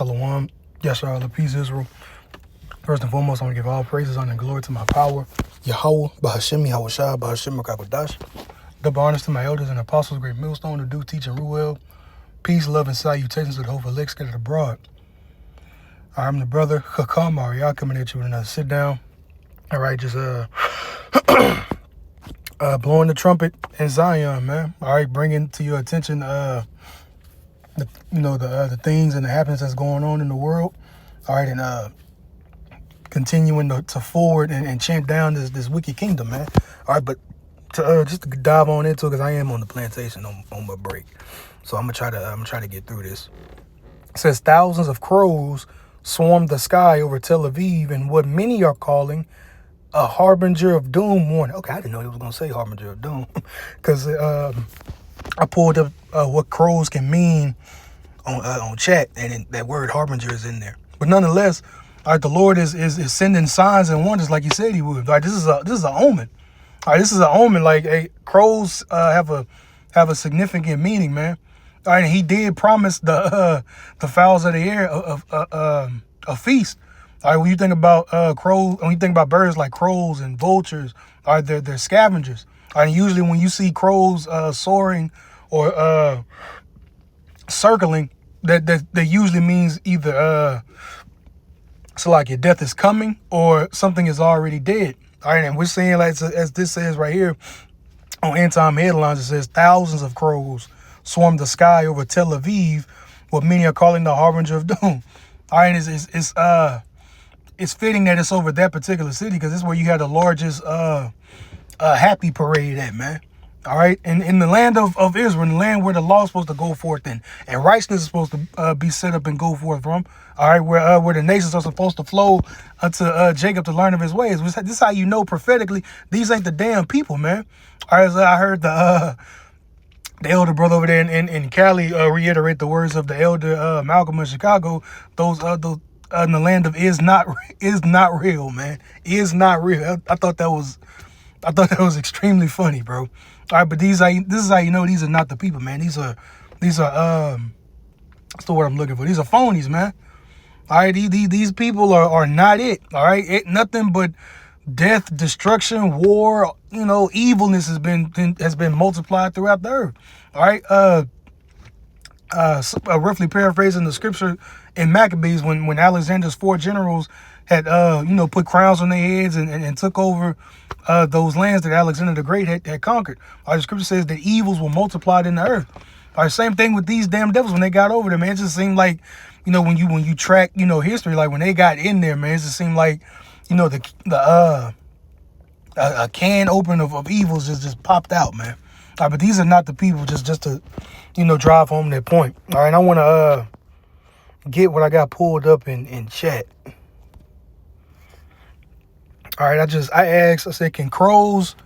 Shalom. Yashar, peace, Israel. First and foremost, I want to give all praises, honor, and glory to my power, Yahweh, Bahashim, Yahushua, Bahashim, Makakodash. Double honors to my elders and apostles, great millstone, to do, teach, and rule well. Peace, love, and salutations to the whole elect scattered abroad. I'm the brother, Hakam Ariah, coming at you with another sit down. All right, just blowing the trumpet in Zion, man. All right, bringing to your attention the things and the happenings that's going on in the world. All right, and continuing to forward and chant down this wicked kingdom, man. All right, but to just to dive on into it, because I am on the plantation on my break, so I'm gonna try to get through this. It says thousands of crows swarmed the sky over Tel Aviv, and what many are calling a harbinger of doom warning. Okay, I didn't know it was gonna say harbinger of doom, because I pulled up what crows can mean on chat, and that word harbinger is in there. But nonetheless, all right, the Lord is sending signs and wonders like He said He would. All right, this is an omen. All right, this is an omen. Like, hey, crows have a significant meaning, man. All right, and He did promise the fowls of the air a feast. All right, when you think about crows, when you think about birds like crows and vultures, all right, they're scavengers. All right, and usually when you see crows soaring or circling, that usually means either so like your death is coming or something is already dead. All right, and we're seeing, like, as this says right here on End Time Headlines, it says thousands of crows swarmed the sky over Tel Aviv, what many are calling the harbinger of doom. All right, it's fitting that it's over that particular city, because this is where you had the largest happy parade at, man. All right, in the land of Israel, in the land where the law is supposed to go forth and righteousness is supposed to be set up and go forth from. All right, where the nations are supposed to flow unto Jacob to learn of his ways. This is how you know prophetically these ain't the damn people, man. All right, so I heard the elder brother over there in Cali reiterate the words of the elder Malcolm in Chicago. Those in the land of is not real, man. Is not real. I thought that was extremely funny, bro. All right, but this is how you know these are not the people, man. These are what's the word I'm looking for? These are phonies, man. All right, these people are not it. All right, nothing but death, destruction, war. Evilness has been multiplied throughout the earth. All right, roughly paraphrasing the scripture in Maccabees, when Alexander's 4 generals had put crowns on their heads and took over those lands that Alexander the Great had conquered. The scripture says that evils were multiplied in the earth. Same thing with these damn devils when they got over there, man. It just seemed like, when you track, history, like when they got in there, man, it just seemed like, a can open of evils just popped out, man. But these are not the people, just to, drive home that point. All right, I want to get what I got pulled up in chat. All right, I asked, I said, can crows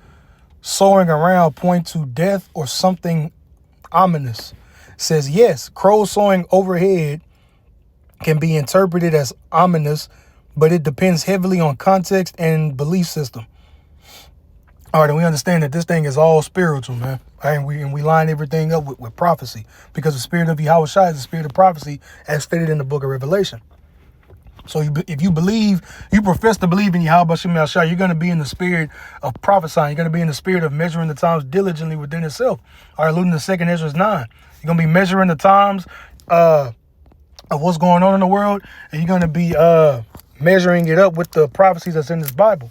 soaring around point to death or something ominous? It says, yes, crows soaring overhead can be interpreted as ominous, but it depends heavily on context and belief system. All right, and we understand that this thing is all spiritual, man. All right, and we line everything up with prophecy, because the spirit of Yahushua is the spirit of prophecy as stated in the book of Revelation. So if you profess to believe in Yahweh Shem Yahshua, you're going to be in the spirit of prophesying. You're going to be in the spirit of measuring the times diligently within itself. All right, alluding to 2 Ezra 9. You're going to be measuring the times of what's going on in the world, and you're going to be measuring it up with the prophecies that's in this Bible.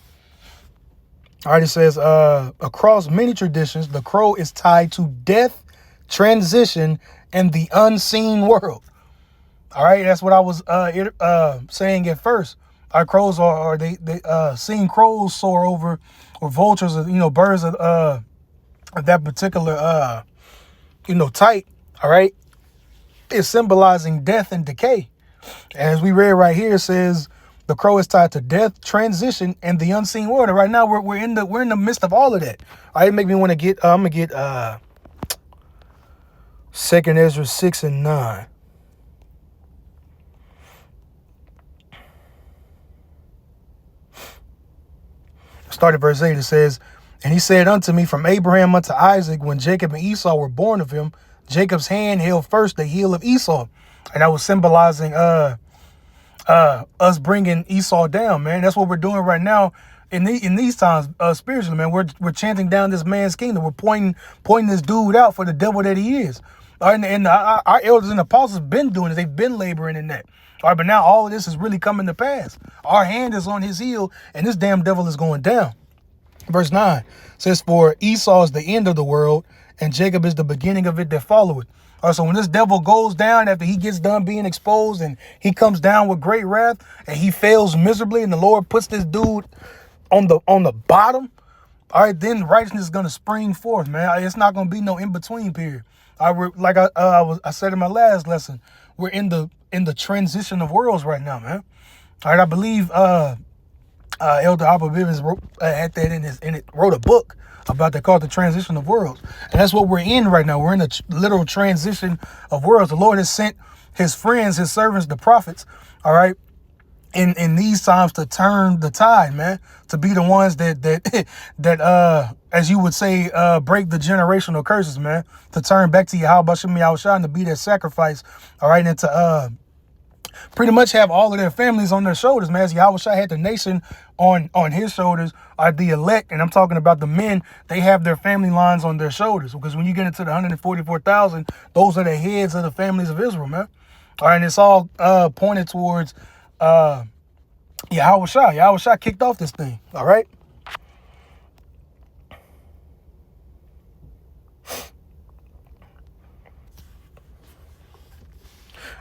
All right, it says, across many traditions, the crow is tied to death, transition, and the unseen world. All right, that's what I was saying at first. Our crows are they seeing crows soar over, or vultures, or birds of that particular type. All right, is symbolizing death and decay. As we read right here, it says the crow is tied to death, transition, and the unseen world. And right now we're in the midst of all of that. All right, it make me want to get I'm gonna get 2 Ezra 6 and 9. Start at verse 8. It says, and he said unto me, from Abraham unto Isaac, when Jacob and Esau were born of him, Jacob's hand held first the heel of Esau. And that was symbolizing us bringing Esau down, man. That's what we're doing right now in these times, spiritually, man. We're chanting down this man's kingdom. We're pointing this dude out for the devil that he is. All right, and our elders and apostles been doing it. They've been laboring in that. All right, but now all of this is really coming to pass. Our hand is on his heel, and this damn devil is going down. Verse 9 says, "For Esau is the end of the world, and Jacob is the beginning of it that followeth." All right, so when this devil goes down after he gets done being exposed and he comes down with great wrath and he fails miserably, and the Lord puts this dude on the bottom, all right, then righteousness is going to spring forth, man. It's not going to be no in-between period. Like I said in my last lesson, we're in the transition of worlds right now, man. All right, I believe Elder Abba Bivens had that wrote a book about that called The Transition of Worlds. And that's what we're in right now. We're in a literal transition of worlds. The Lord has sent his friends, his servants, the prophets, all right, in these times to turn the tide, man, to be the ones that as you would say, break the generational curses, man, to turn back to Yahweh Shem Yahushua and to be their sacrifice, all right, and to pretty much have all of their families on their shoulders, man. As Yahushua had the nation on his shoulders, are the elect, and I'm talking about the men. They have their family lines on their shoulders, because when you get into the 144,000, those are the heads of the families of Israel, man. All right, and it's all pointed towards Yahushua. Yahushua kicked off this thing, all right?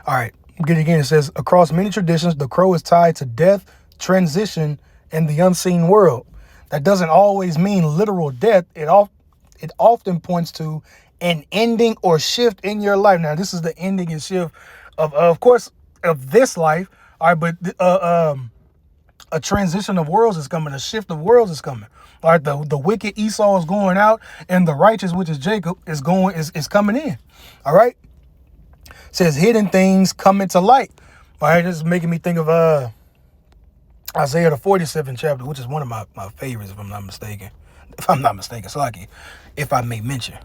All right, get it again. It says, across many traditions, the crow is tied to death, transition, and the unseen world. That doesn't always mean literal death. It often points to an ending or shift in your life. Now, this is the ending and shift of course, of this life. All right, but a transition of worlds is coming. A shift of worlds is coming. All right, the wicked Esau is going out, and the righteous, which is Jacob, is coming in. All right. It says hidden things come into light. All right, this is making me think of Isaiah the 47th chapter, which is one of my favorites, if I'm not mistaken. So like, if I may mention.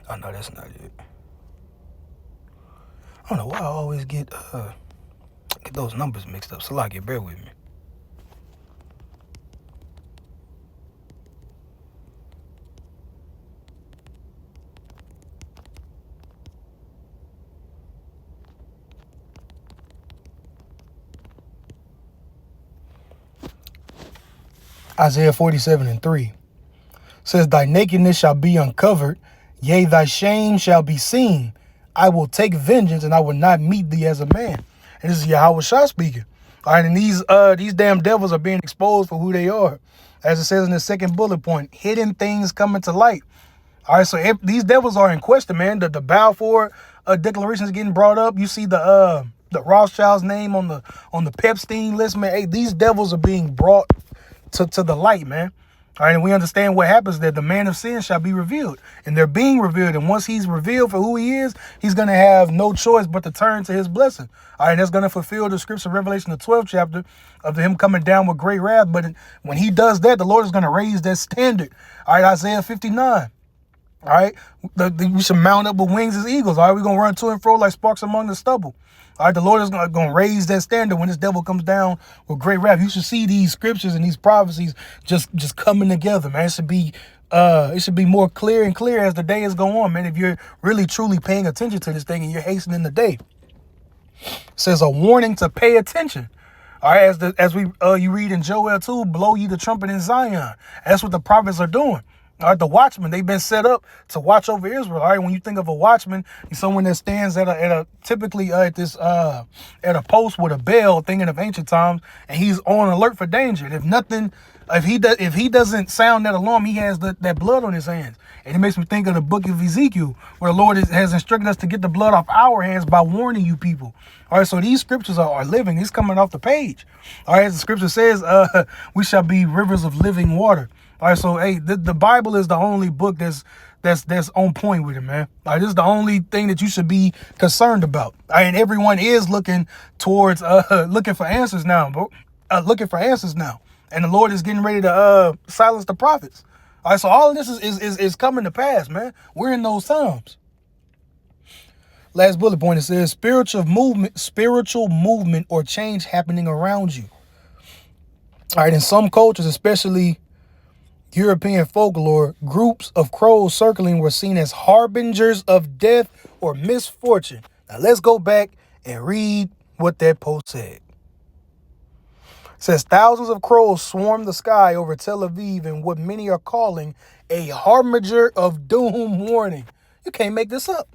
Oh no, that's not it. I don't know why I always get those numbers mixed up. So like, bear with me. Isaiah 47:3 says, thy nakedness shall be uncovered, yea, thy shame shall be seen. I will take vengeance, and I will not meet thee as a man. And this is Yahushua speaking. All right, and these damn devils are being exposed for who they are. As it says in the second bullet point, hidden things coming to light. All right, so if these devils are in question, man. The Balfour declaration is getting brought up. You see the Rothschild's name on the Pepstein list, man. Hey, these devils are being brought to the light, man. All right, and we understand what happens, that the man of sin shall be revealed, and they're being revealed. And once he's revealed for who he is, he's going to have no choice but to turn to his blessing. All right, that's going to fulfill the scripture, Revelation, the 12th chapter, of him coming down with great wrath. But when he does that, the Lord is going to raise that standard. All right, Isaiah 59. All right, we should mount up with wings as eagles. All right, we're going to run to and fro like sparks among the stubble. All right, the Lord is going to raise that standard when this devil comes down with great wrath. You should see these scriptures and these prophecies just coming together, man. It should be more clear and clear as the days go on, man. If you're really truly paying attention to this thing and you're hastening the day. It says a warning to pay attention. All right, as you read in Joel 2, blow you the trumpet in Zion. That's what the prophets are doing. All right, the watchmen, they've been set up to watch over Israel. All right, when you think of a watchman, he's someone that stands typically at a post with a bell, thinking of ancient times, and he's on alert for danger. And if he doesn't sound that alarm, he has that blood on his hands. And it makes me think of the book of Ezekiel, where the Lord has instructed us to get the blood off our hands by warning you people. All right, so these scriptures are living. It's coming off the page. All right, as the scripture says, we shall be rivers of living water. All right, so hey, the Bible is the only book that's on point with it, man. All right, this is the only thing that you should be concerned about. All right, and everyone is looking towards looking for answers now, bro. And the Lord is getting ready to silence the prophets. All right, so all of this is coming to pass, man. We're in those times. Last bullet point, it says spiritual movement or change happening around you. All right, in some cultures, especially European folklore, groups of crows circling were seen as harbingers of death or misfortune. Now let's go back and read what that post said. It says thousands of crows swarmed the sky over Tel Aviv in what many are calling a harbinger of doom warning. You can't make this up.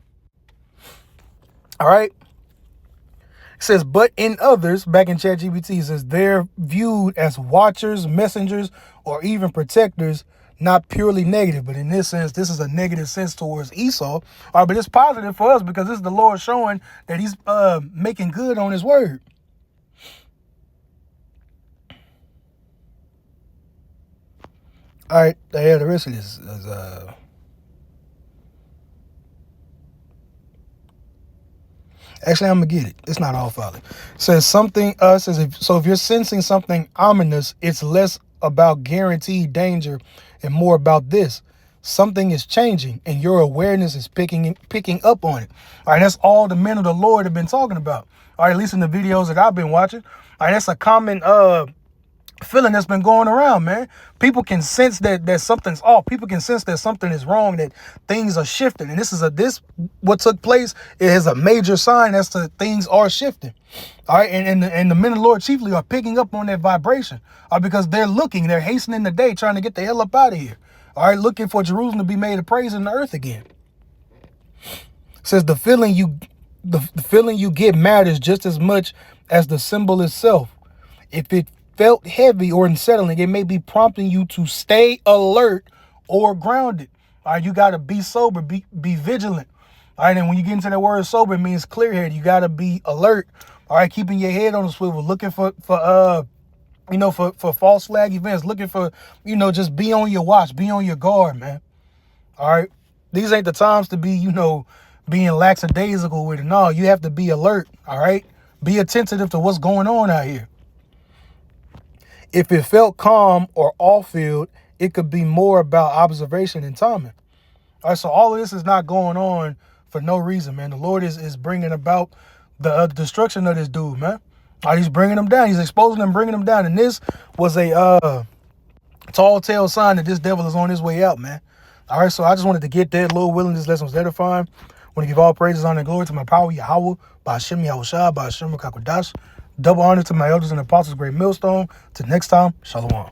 All right. It says, but in others, back in ChatGPT, it says they're viewed as watchers, messengers, or even protectors, not purely negative. But in this sense, this is a negative sense towards Esau. All right, but it's positive for us because this is the Lord showing that he's making good on his word. All right, yeah, the rest of this is actually, I'm gonna get it. It's not all folly. It says something. If you're sensing something ominous, it's less about guaranteed danger and more about this. Something is changing, and your awareness is picking up on it. All right, that's all the men of the Lord have been talking about. All right, at least in the videos that I've been watching. All right, that's a common feeling that's been going around, man. People can sense that something's off. People can sense that something is wrong, that things are shifting. And what took place is a major sign as to things are shifting. All right, and the men of the Lord chiefly are picking up on that vibration because they're hastening the day, trying to get the hell up out of here. All right, looking for Jerusalem to be made a praise in the earth again. It says the feeling you get matters just as much as the symbol itself. If it felt heavy or unsettling, it may be prompting you to stay alert or grounded. All right, you got to be sober, be vigilant. All right, and when you get into that word sober, it means clear-headed. You got to be alert. All right, keeping your head on the swivel, looking for false flag events, looking for, just be on your watch, be on your guard, man. All right, these ain't the times to be, being lackadaisical with it. No, you have to be alert. All right, be attentive to what's going on out here. If it felt calm or off-field, it could be more about observation and timing. All right, so all of this is not going on for no reason, man. The Lord is bringing about the destruction of this dude, man. All right, he's bringing them down. He's exposing them, bringing them down. And this was a tall tale sign that this devil is on his way out, man. All right, so I just wanted to get that. Lord willing, this lesson was edifying. I want to give all praises, honor, and glory to my power, Yahweh, Ba'ashem Yahushua, Ba'ashem Kakodash. Double honor to my elders and apostles, great millstone. Till next time, shalom.